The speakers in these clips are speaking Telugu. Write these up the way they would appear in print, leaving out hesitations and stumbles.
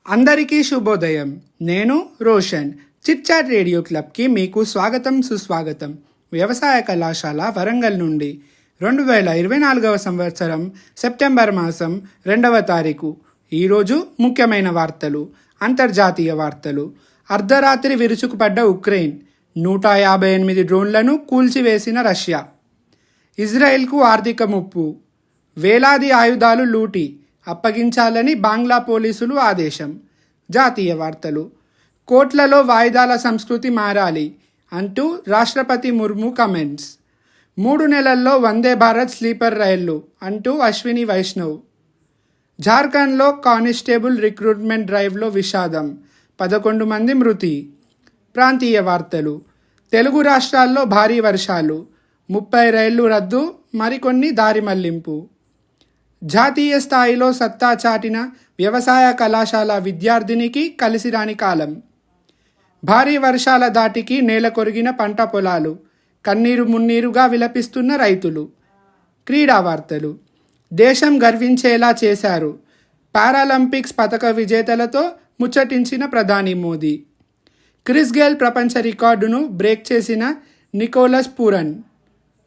అందరికీ శుభోదయం. నేను రోషన్. చిట్ చాట్ రేడియో క్లబ్కి మీకు స్వాగతం సుస్వాగతం. వ్యవసాయ కళాశాల వరంగల్ నుండి 2024 సంవత్సరం సెప్టెంబర్ మాసం 2వ తారీఖు. ఈరోజు ముఖ్యమైన వార్తలు, అంతర్జాతీయ వార్తలు. అర్ధరాత్రి విరుచుకుపడ్డ ఉక్రెయిన్, 158 డ్రోన్లను కూల్చివేసిన రష్యా. ఇజ్రాయెల్కు ఆర్థిక ముప్పు, వేలాది ఆయుధాలు లూటి అప్పగించాలని బంగ్లా పోలీసులు ఆదేశం. జాతీయ వార్తలు. కోట్లలో వాయిదాల సంస్కృతి మారాలి అంటూ రాష్ట్రపతి ముర్ము కమెంట్స్. 3 నెలల్లో వందే భారత్ స్లీపర్ రైళ్లు అంటూ అశ్విని వైష్ణవ్. జార్ఖండ్లో కానిస్టేబుల్ రిక్రూట్మెంట్ డ్రైవ్లో విషాదం, 11 మంది మృతి. ప్రాంతీయ వార్తలు. తెలుగు రాష్ట్రాల్లో భారీ వర్షాలు, 30 రైళ్లు రద్దు, మరికొన్ని దారి మళ్లింపు. జాతీయ స్థాయిలో సత్తా చాటిన వ్యవసాయ కళాశాల విద్యార్థినికి కలిసిరాని కాలం. భారీ వర్షాల దాటికి నేల కొరిగిన పంట పొలాలు, కన్నీరు మున్నీరుగా విలపిస్తున్న రైతులు. క్రీడా వార్తలు. దేశం గర్వించేలా చేశారు, పారాలింపిక్స్ పతక విజేతలతో ముచ్చటించిన ప్రధాని మోదీ. క్రిస్ గేల్ ప్రపంచ రికార్డును బ్రేక్ చేసిన నికోలస్ పూరన్.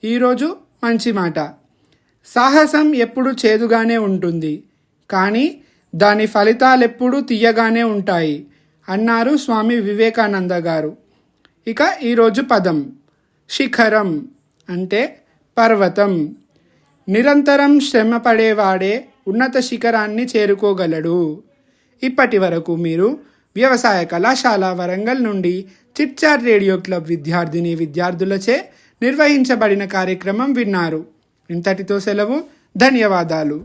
ఈరోజు మంచి మాట. సాహసం ఎప్పుడు చేదుగానే ఉంటుంది, కానీ దాని ఫలితాలెప్పుడూ తీయగానే ఉంటాయి అన్నారు స్వామి వివేకానంద గారు. ఇక ఈరోజు పదం శిఖరం అంటే పర్వతం. నిరంతరం శ్రమ పడేవాడే ఉన్నత శిఖరాన్ని చేరుకోగలడు. ఇప్పటి వరకు మీరు వ్యవసాయ కళాశాల వరంగల్ నుండి చిట్ చాట్ రేడియో క్లబ్ విద్యార్థులచే నిర్వహించబడిన కార్యక్రమం విన్నారు. ఇంతటితో సెలవు. ధన్యవాదాలు.